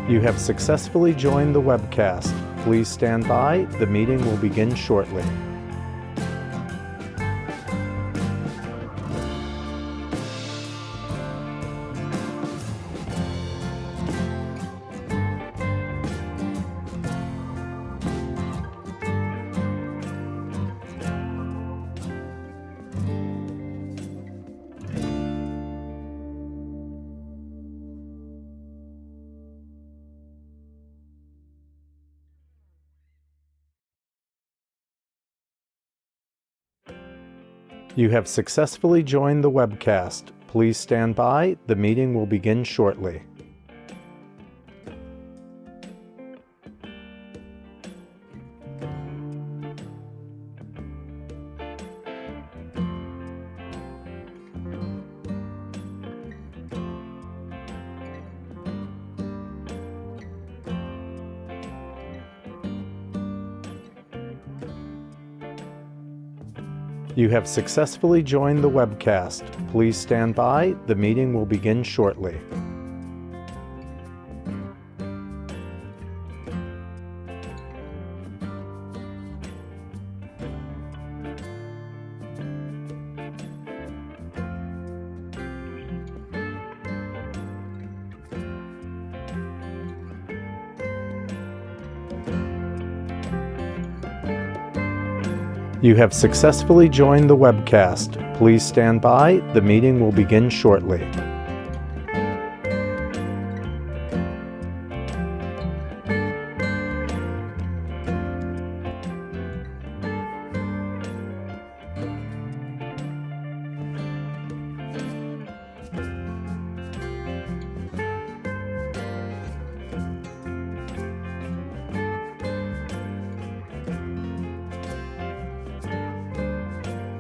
You have successfully joined the webcast. Please stand by. The meeting will begin shortly. You have successfully joined the webcast. Please stand by. The meeting will begin shortly. You have successfully joined the webcast. Please stand by. The meeting will begin shortly. You have successfully joined the webcast. Please stand by. The meeting will begin shortly.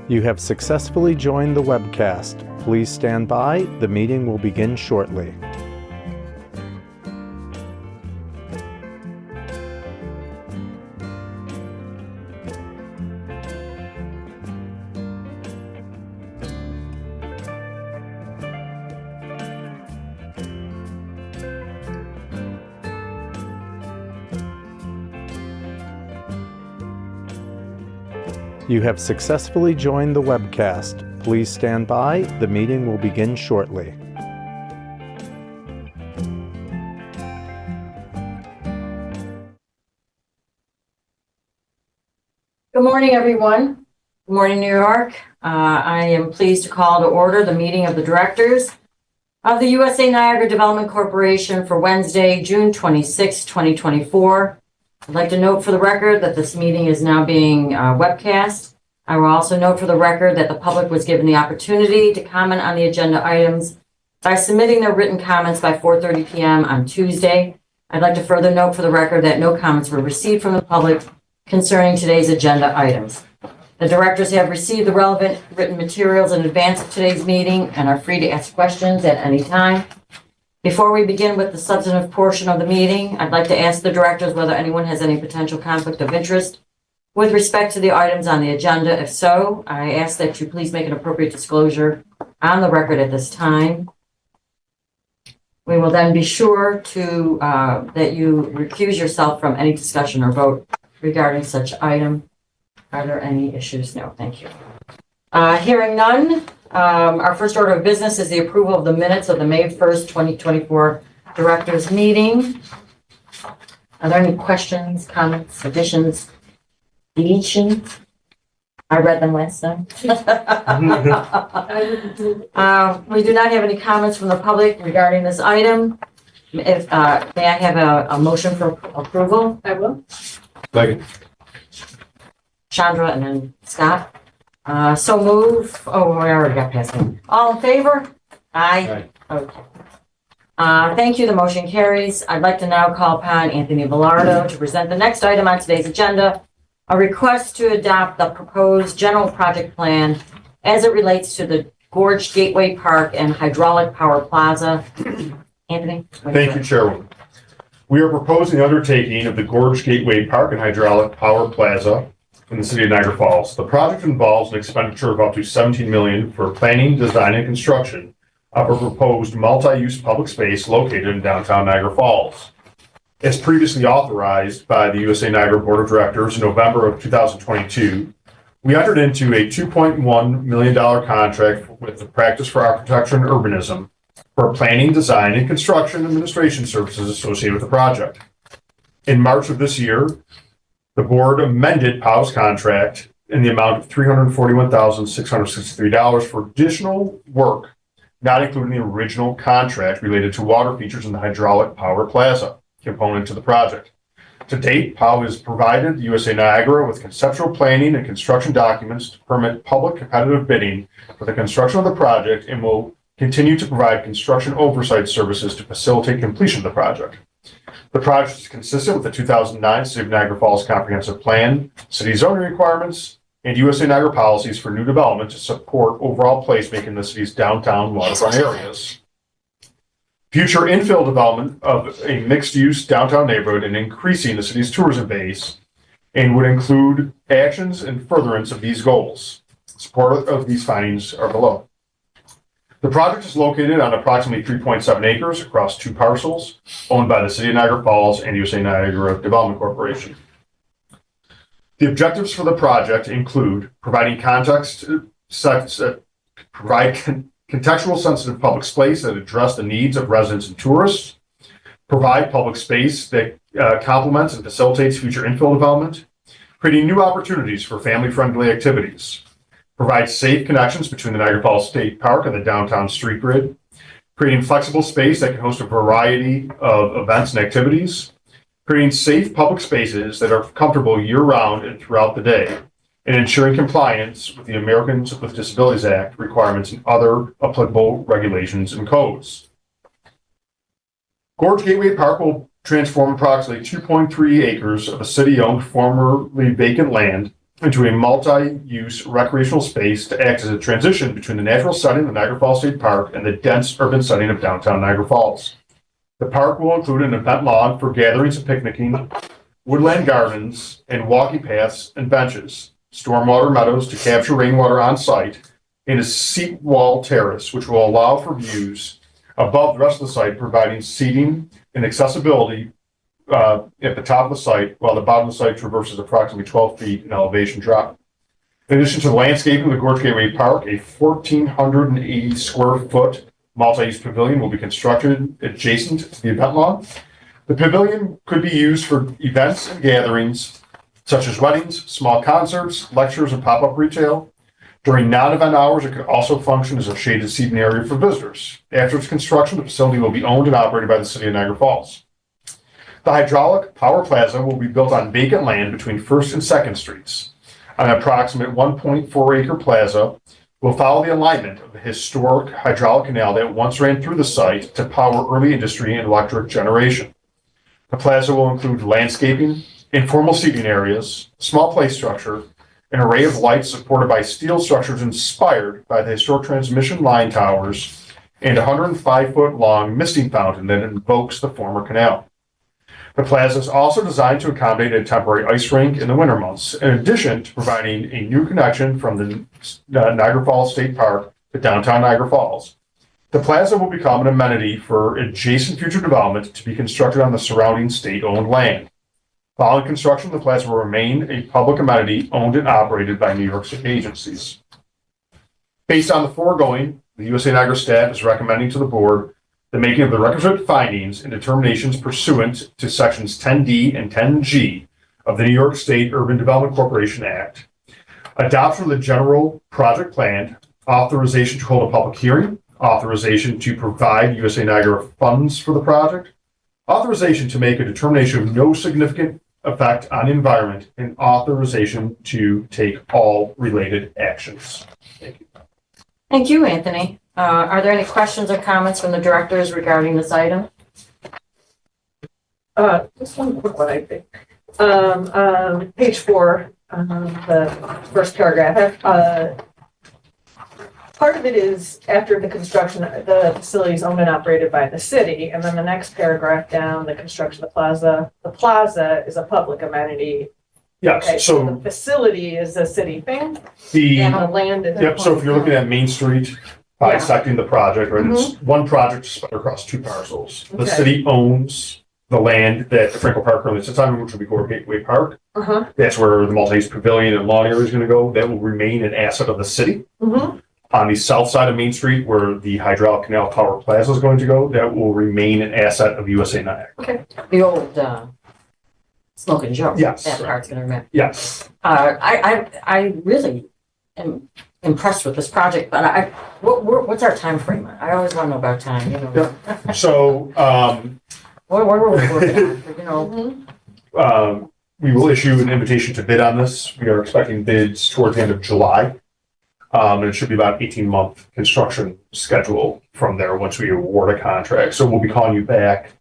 You have successfully joined the webcast. Please stand by. The meeting will begin shortly. You have successfully joined the webcast. Please stand by. The meeting will begin shortly. Good morning, everyone. Good morning, New York. I am pleased to call to order the meeting of the directors of the USA Niagara Development Corporation for Wednesday, June 26, 2024. I'd like to note for the record that this meeting is now being webcast. I will also note for the record that the public was given the opportunity to comment on the agenda items by submitting their written comments by 4:30 p.m. on Tuesday. I'd like to further note for the record that no comments were received from the public concerning today's agenda items. The directors have received the relevant written materials in advance of today's meeting and are free to ask questions at any time. Before we begin with the substantive portion of the meeting, I'd like to ask the directors whether anyone has any potential conflict of interest with respect to the items on the agenda. If so, I ask that you please make an appropriate disclosure on the record at this time. We will then be sure to that you recuse yourself from any discussion or vote regarding such item. Are there any issues? No, thank you. Hearing none, our first order of business is the approval of the minutes of the May 1st, 2024 directors meeting. Are there any questions, comments, additions, deletions? I read them last time. We do not have any comments from the public regarding this item. If may I have a motion for approval? I will. Second. Chandra and then Scott. So move. Oh, we already got past it. All in favor? Aye. Okay. Thank you. The motion carries. I'd like to now call upon Anthony Velardo to present the next item on today's agenda, a request to adopt the proposed general project plan as it relates to the Gorge Gateway Park and Hydraulic Power Plaza. Anthony? Thank you, Chairwoman. We are proposing the undertaking of the Gorge Gateway Park and Hydraulic Power Plaza in the city of Niagara Falls. The project involves an expenditure of up to $17 million for planning, design, and construction of a proposed multi-use public space located in downtown Niagara Falls. As previously authorized by the USA Niagara Board of Directors in November of 2022, we entered into a $2.1 million contract with the Practice for Architecture and Urbanism for planning, design, and construction administration services associated with the project. In March of this year, the board amended POW's contract in the amount of $341,663 for additional work not including the original contract related to water features in the hydraulic power plaza component to the project. To date, POW has provided USA Niagara with conceptual planning and construction documents to permit public competitive bidding for the construction of the project and will continue to provide construction oversight services to facilitate completion of the project. The project is consistent with the 2009 City of Niagara Falls Comprehensive Plan, city zoning requirements, and USA Niagara policies for new development to support overall placemaking in the city's downtown waterfront areas. Future infill development of a mixed-use downtown neighborhood and increasing the city's tourism base and would include actions in furtherance of these goals. Support of these findings are below. The project is located on approximately 3.7 acres across 2 parcels owned by the City of Niagara Falls and USA Niagara Development Corporation. The objectives for the project include providing contextual sensitive public space that address the needs of residents and tourists, provide public space that complements and facilitates future infill development, creating new opportunities for family-friendly activities, provide safe connections between the Niagara Falls State Park and the downtown street grid, creating flexible space that can host a variety of events and activities, creating safe public spaces that are comfortable year-round and throughout the day, and ensuring compliance with the Americans with Disabilities Act requirements and other applicable regulations and codes. Gorge Gateway Park will transform approximately 2.3 acres of a city-owned, formerly vacant land into a multi-use recreational space to act as a transition between the natural setting of Niagara Falls State Park and the dense urban setting of downtown Niagara Falls. The park will include an event lawn for gatherings and picnicking, woodland gardens, and walking paths and benches, stormwater meadows to capture rainwater on site, and a seat wall terrace, which will allow for views above the rest of the site, providing seating and accessibility at the top of the site, while the bottom of the site traverses approximately 12 feet in elevation drop. In addition to the landscaping of the Gorge Gateway Park, a 1,480 square foot multi-use pavilion will be constructed adjacent to the event lawn. The pavilion could be used for events and gatherings such as weddings, small concerts, lectures, and pop-up retail. During non-event hours, it could also function as a shaded seating area for visitors. After its construction, the facility will be owned and operated by the City of Niagara Falls. The hydraulic power plaza will be built on vacant land between 1st and 2nd Streets. On an approximate 1.4 acre plaza will follow the alignment of the historic hydraulic canal that once ran through the site to power early industry and electric generation. The plaza will include landscaping, informal seating areas, small play structure, an array of lights supported by steel structures inspired by the historic transmission line towers, and a 105-foot long misting fountain that invokes the former canal. The plaza is also designed to accommodate a temporary ice rink in the winter months, in addition to providing a new connection from the Niagara Falls State Park to downtown Niagara Falls. The plaza will become an amenity for adjacent future development to be constructed on the surrounding state-owned land. Following construction, the plaza will remain a public amenity owned and operated by New York City agencies. Based on the foregoing, the USA Niagara staff is recommending to the board the making of the requisite findings and determinations pursuant to sections 10D and 10G of the New York State Urban Development Corporation Act, adoption of the general project plan, authorization to hold a public hearing, authorization to provide USA Niagara funds for the project, authorization to make a determination of no significant effect on the environment, and authorization to take all related actions. Thank you. Thank you, Anthony. Are there any questions or comments from the directors regarding this item? Just one quick one, I think. Page 4, the first paragraph. Part of it is after the construction, the facility is owned and operated by the city, and then the next paragraph down, the construction of the plaza. The plaza is a public amenity. Yes, Okay, so the facility is a city thing, the, and the land is. yep, so if you're looking at Main Street, bisecting the project, right, it's one project spread across 2 parcels. The Okay. city owns the land that the Frankel Park currently sits on, which will be Gore Gateway Park. Uh-huh. That's where the multi-use pavilion and lawn area is going to go. That will remain an asset of the city. Mm-hmm. On the south side of Main Street, where the Hydraulic Canal Power Plaza is going to go, that will remain an asset of USA Niagara. The old, Smoke and Joe. Yes. That part's gonna remain. Yes. I really am impressed with this project, but what's our time frame? I always want to know about time, you know? So, What are we working on, you know? Mm-hmm. we will issue an invitation to bid on this. We are expecting bids towards the end of July. And it should be about 18-month construction schedule from there once we award a contract. So we'll be calling you back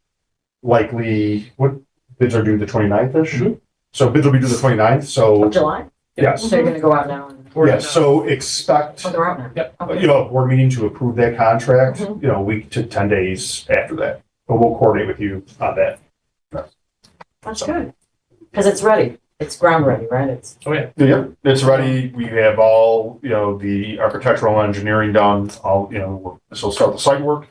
likely, what bids are due the 29th-ish? Mm-hmm. So bids will be due the 29th, so Of July? yes. So you're gonna go out now and. Yes, so expect, Oh, they're out now? you Okay. know, a board meeting to approve that contract, Mhm. you know, a week to 10 days after that. But we'll coordinate with you on that. That's good. Because it's ready. It's ground ready, right? It's. Oh, yeah. Yeah, it's ready. We have all, you know, the architectural engineering done, all, you know, this will start the site work.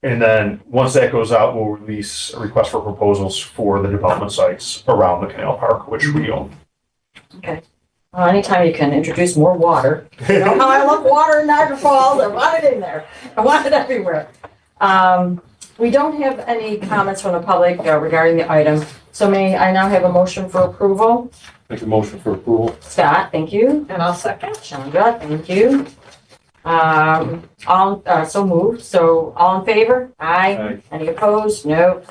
And then once that goes out, we'll release a request for proposals for the development sites around the canal park, which we own. Okay. Well, anytime you can introduce more water. You know how I love water in Niagara Falls. I want it in there. I want it everywhere. We don't have any comments from the public regarding the item. So may I now have a motion for approval? Make a motion for approval. Scott, thank you. And I'll second. Chandra, thank you. So moved. So all in favor? Aye. Aye. Any opposed? No.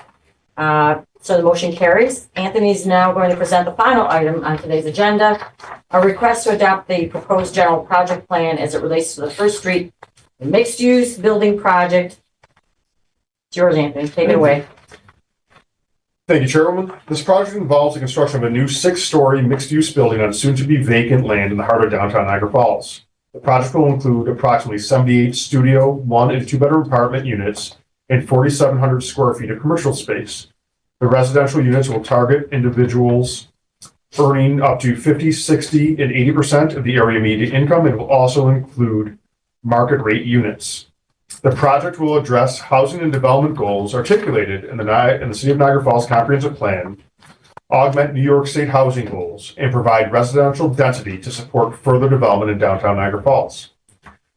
So the motion carries. Anthony's now going to present the final item on today's agenda. A request to adopt the proposed general project plan as it relates to the First Street mixed-use building project. It's yours, Anthony. Take it away. Thank you, Chairwoman. This project involves the construction of a new 6-story mixed-use building on soon-to-be vacant land in the heart of downtown Niagara Falls. The project will include approximately 78 studio, 1- and 2-bedroom apartment units and 4,700 square feet of commercial space. The residential units will target individuals earning up to 50, 60, and 80% of the area median income and will also include market rate units. The project will address housing and development goals articulated in the City of Niagara Falls Comprehensive Plan, augment New York State housing goals, and provide residential density to support further development in downtown Niagara Falls.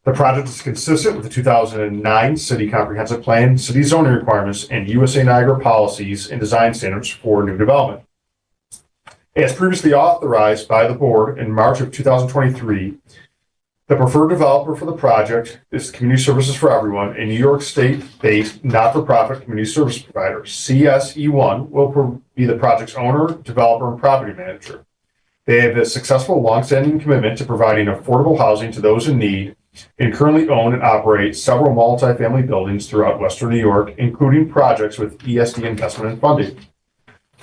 The project is consistent with the 2009 City Comprehensive Plan, city zoning requirements, and USA Niagara policies and design standards for new development. As previously authorized by the board in March of 2023, the preferred developer for the project is Community Services for Everyone, a New York State-based not-for-profit community service provider. CSE1 will be the project's owner, developer, and property manager. They have a successful longstanding commitment to providing affordable housing to those in need and currently own and operate several multifamily buildings throughout Western New York, including projects with ESD investment and funding.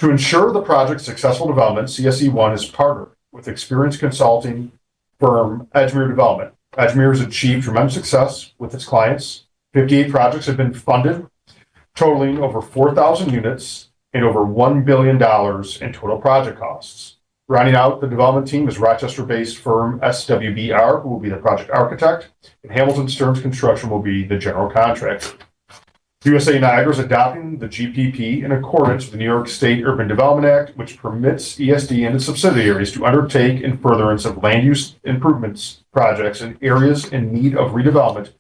To ensure the project's successful development, CSE1 has partnered with experienced consulting firm Edgemere Development. Edgemere has achieved tremendous success with its clients. 58 projects have been funded, totaling over 4,000 units and over $1 billion in total project costs. Rounding out the development team is Rochester-based firm SWBR, who will be the project architect, and Hamilton Stearns Construction will be the general contractor. USA Niagara is adopting the GPP in accordance with the New York State Urban Development Act, which permits ESD and its subsidiaries to undertake in furtherance of land use improvements projects in areas in need of redevelopment,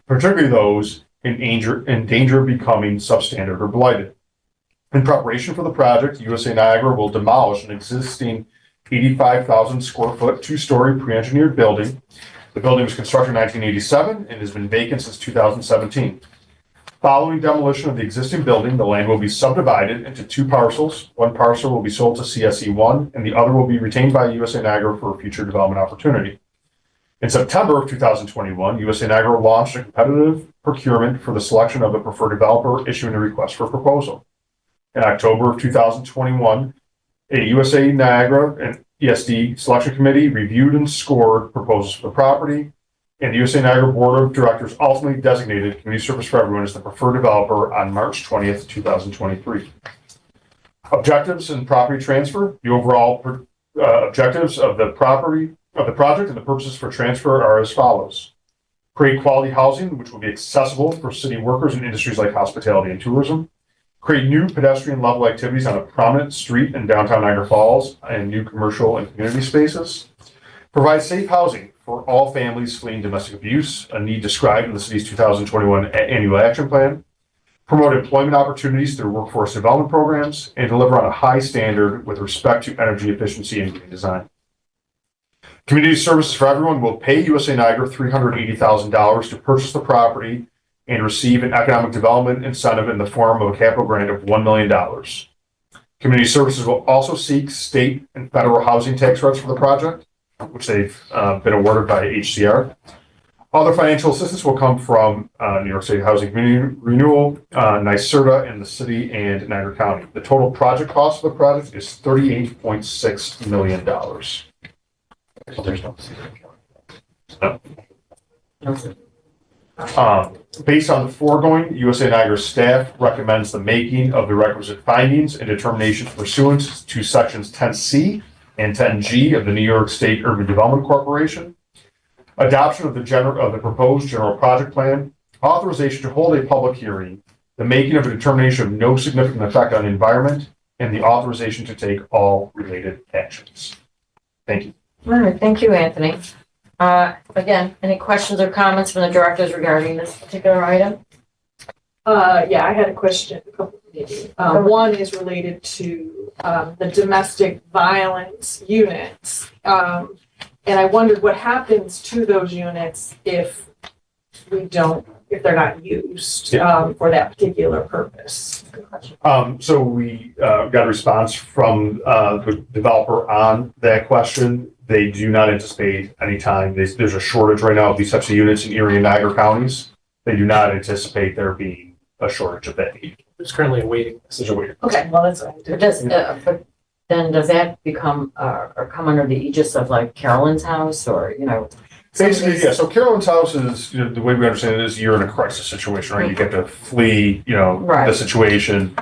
particularly those in danger of becoming substandard or blighted. In preparation for the project, USA Niagara will demolish an existing 85,000 square foot, 2-story pre-engineered building. The building was constructed in 1987 and has been vacant since 2017. Following demolition of the existing building, the land will be subdivided into 2 parcels. One parcel will be sold to CSE1 and the other will be retained by USA Niagara for a future development opportunity. In September of 2021, USA Niagara launched a competitive procurement for the selection of a preferred developer, issuing a request for proposal. In October of 2021, a USA Niagara and ESD selection committee reviewed and scored proposals for the property, and the USA Niagara Board of Directors ultimately designated Community Service for Everyone as the preferred developer on March 20th, 2023. Objectives and property transfer. The overall objectives of the project and the purposes for transfer are as follows. Create quality housing, which will be accessible for city workers in industries like hospitality and tourism. create new pedestrian level activities on a prominent street in downtown Niagara Falls and new commercial and community spaces, provide safe housing for all families fleeing domestic abuse, a need described in the city's 2021 annual action plan, promote employment opportunities through workforce development programs, and deliver on a high standard with respect to energy efficiency and green design. Community Services for Everyone will pay USA Niagara $380,000 to purchase the property and receive an economic development incentive in the form of a capital grant of $1 million. Community Services will also seek state and federal housing tax credits for the project, which they've been awarded by HCR. Other financial assistance will come from New York State Housing Community Renewal, NYSERDA, and the city and Niagara County. The total project cost for the project is $38.6 million. There's no. Based on the foregoing, USA Niagara staff recommends the making of the requisite findings and determinations pursuant to sections 10C and 10G of the New York State Urban Development Corporation, adoption of the proposed general project plan, authorization to hold a public hearing, the making of a determination of no significant effect on the environment, and the authorization to take all related actions. Thank you. All right, thank you, Anthony. Again, any questions or comments from the directors regarding this particular item? Yeah, I had a question. One is related to the domestic violence units. And I wondered what happens to those units if they're not used for that particular purpose. So we got a response from the developer on that question. They do not anticipate any time. There's a shortage right now of these types of units in Erie and Niagara counties. They do not anticipate there being a shortage of that need. There's currently a waiting list. There's a waiting. Okay, well, that's what I did. But then does that become or come under the aegis of like Carolyn's house or, Basically, yeah. So Carolyn's house is, the way we understand it is you're in a crisis situation, right? You get to flee, Right. the situation.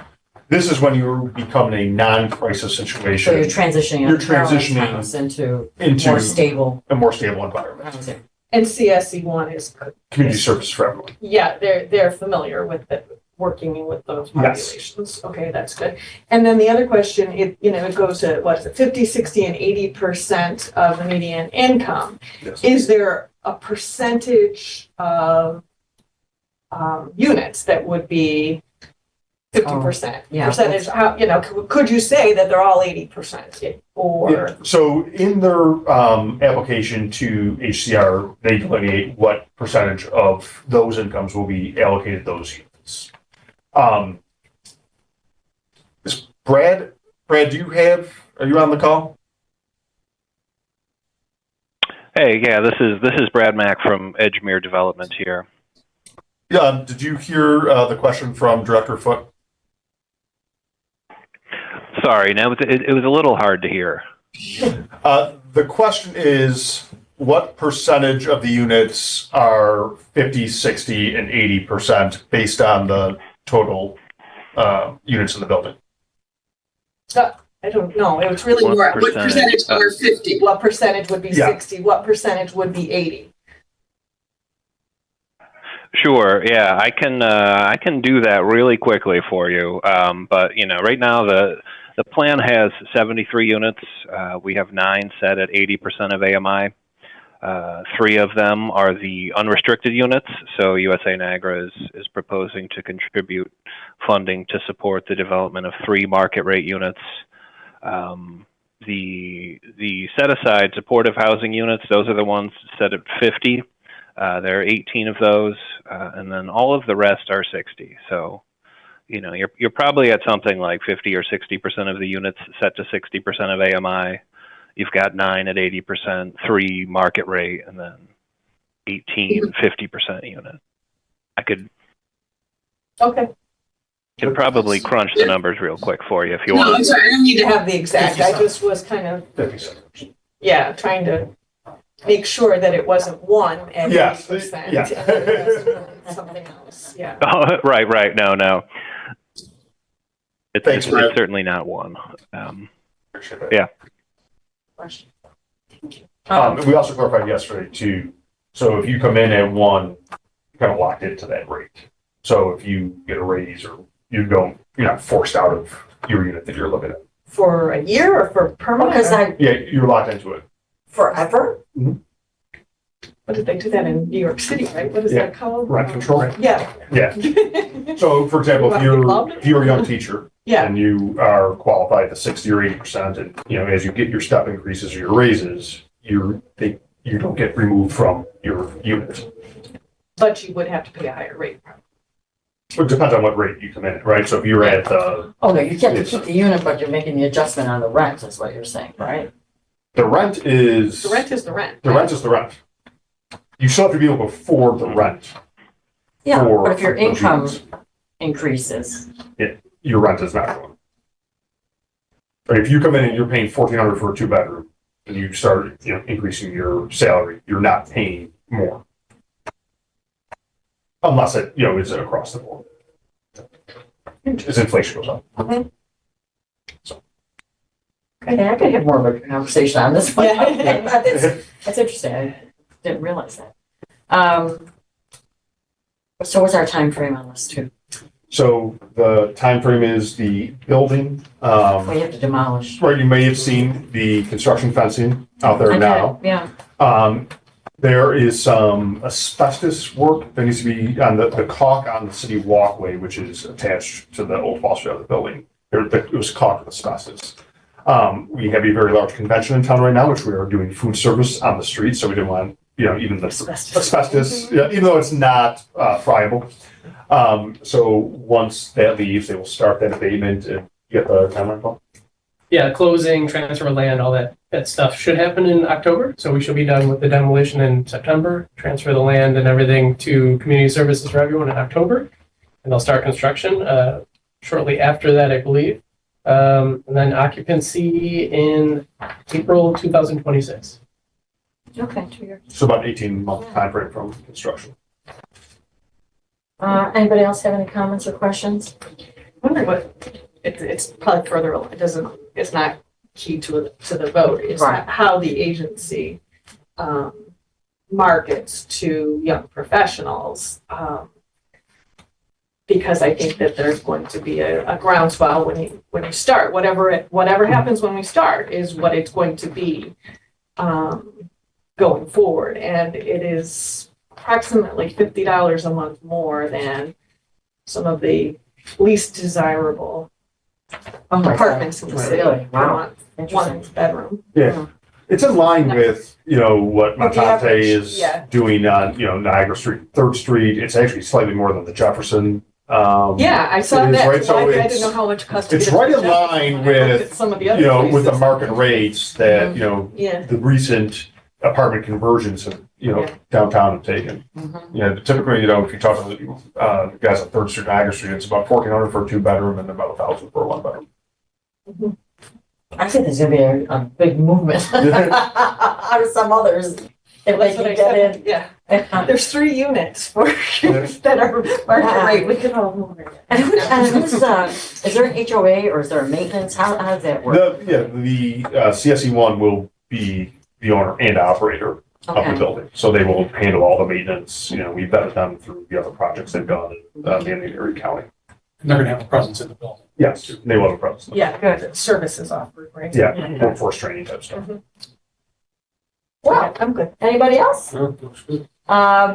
This is when you're becoming a non-crisis situation. So you're transitioning You're Carolyn's transitioning house into into more stable a more stable environment. housing. And CSE1 is, Community service for everyone. yeah, they're familiar with working with those Yes. populations. Okay, that's good. And then the other question, it goes to, what is it, 50, 60, and 80% of the median income. Yes. Is there a percentage of units that would be 50%? yeah. Percentage, how, could you say that they're all 80%? Or, Yeah. So in their application to HCR, they delineate what percentage of those incomes will be allocated those units. Is Brad, are you on the call? Hey, yeah, this is Brad Mack from Edgemere Development here. Yeah, did you hear the question from Director Foote? Sorry, now it was a little hard to hear. The question is, what percentage of the units are 50, 60, and 80% based on the total units in the building? I don't know, it was really What more, What percentage are 50? what percentage would be Yeah. 60, what percentage would be 80? Sure, yeah, I can do that really quickly for you. But right now the plan has 73 units. We have 9 set at 80% of AMI. 3 of them are the unrestricted units. So USA Niagara is proposing to contribute funding to support the development of 3 market rate units. The set aside supportive housing units, those are the ones set at 50. There are 18 of those, and then all of the rest are 60. So, you're probably at something like 50 or 60% of the units set to 60% of AMI. You've got 9 at 80%, 3 market rate, and then 18, 50% unit. I could probably crunch the numbers real quick for you if you No, want. I'm sorry, I don't need to have Have the exact, I just was kind of, 50 seconds. trying to make sure that it wasn't 1 at Yes, 80%. yeah. And then the rest was something else, yeah. Oh, right. No. It's Thanks, Brad. it's certainly not 1. Appreciate it. Yeah. Question. We also clarified yesterday too. So if you come in at 1, you're kind of locked into that rate. So if you get a raise or you're not forced out of your unit that you're living in. For a year or for permanent? Because Yeah, you're locked into it. forever? What did they do that in New York City, right? What is Yeah. that called? Rent control. Yeah. Yeah. So, for example, if you're a young teacher Yeah, and you are qualified to 60 or 80%, and as you get your step increases or your raises, you don't get removed from your unit. but you would have to pay a higher rate. It depends on what rate you come in at, right? So if you're at Oh, no, you get to keep the unit, but you're making the adjustment on the rent, is what you're saying, right? the rent is The rent is the rent. the rent is the rent. You still have to be able to afford the rent. Yeah, for but if your those income units. increases, Your rent is not going. But if you come in and you're paying $1,400 for a 2-bedroom, and you start increasing your salary, you're not paying more. Unless it is across the board. As inflation goes up. okay, I could have more of a conversation on this one. Yeah. That's interesting, I didn't realize that. So what's our time frame on this too? So the time frame is the building. We have to demolish. Right, you may have seen the construction fencing out there I did, now. yeah, There is some asbestos work that needs to be on the caulk on the city walkway, which is attached to the old Wall Street building. It was caulked with asbestos. We have a very large convention in town right now, which we are doing food service on the street, so we didn't want, even the asbestos, even though it's not friable. So once that leaves, they will start that abatement and get the timeline, Paul? Yeah, closing, transfer of land, all that stuff should happen in October. So we should be done with the demolition in September, transfer the land and everything to community services for everyone in October. And they'll start construction shortly after that, I believe. And then occupancy in April 2026. okay, 2 years. So about 18-month timeframe from construction. Anybody else have any comments or questions? I wonder what, it's probably further, it's not key to the vote. It's Right. how the agency markets to young professionals. Because I think that there's going to be a groundswell when you start. Whatever happens when we start is what it's going to be going forward. And it is approximately $50 a month more than some of the least desirable Oh my God. apartments in the city. Really? Wow. One bedroom. Yeah. It's in line with, what With the Montante average, is yeah. doing on, Niagara Street, 3rd Street. It's actually slightly more than the Jefferson. Yeah, I saw it is, that. right? So I didn't it's- know how much cost. it's right in line with, some of the other with the places. market rates that, Yeah. the recent apartment conversions have, Yeah. downtown have taken. Mhm. Yeah, typically, if you talk to the guys on 3rd Street, Niagara Street, it's about $1,400 for a 2-bedroom and about $1,000 for a 1-bedroom. I think there's gonna be a big movement out of some others if they That's what can I get said. Yeah, in. there's 3 units that are market rate. We could all move it. And who's, is there an HOA or is there a maintenance? How does that work? The CSE1 will be the owner and operator of the Okay, building. So they will handle all the maintenance. We vetted them through the other projects they've done in Erie County. And they're going to have a presence in the building. Yes, they will have a presence. Yeah, good. Services offered, right? Yeah, workforce training type stuff. well, I'm good. anybody else? No, looks good.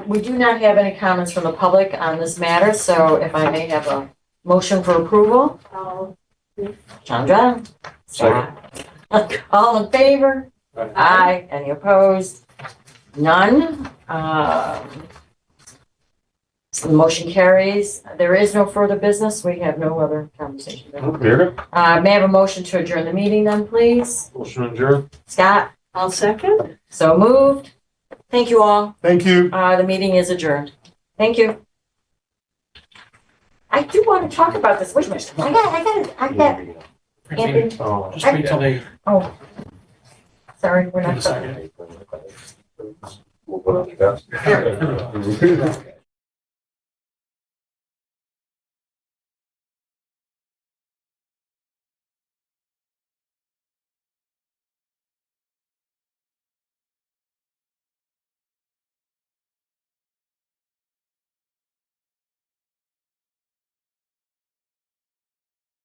We do not have any comments from the public on this matter, so if I may have a motion for approval? Chandra? Second. All in favor? Right. Aye. Any opposed? None. So the motion carries. There is no further business. We have no other conversation. Very good. May I have a motion to adjourn the meeting then, please? Motion adjourned. Scott? I'll second. So moved. Thank you all. Thank you. The meeting is adjourned. Thank you. I do want to talk about this. Wait a minute. I got, Anthony. Oh. Just wait till they Sorry, we're not. decide. We'll put on the desk.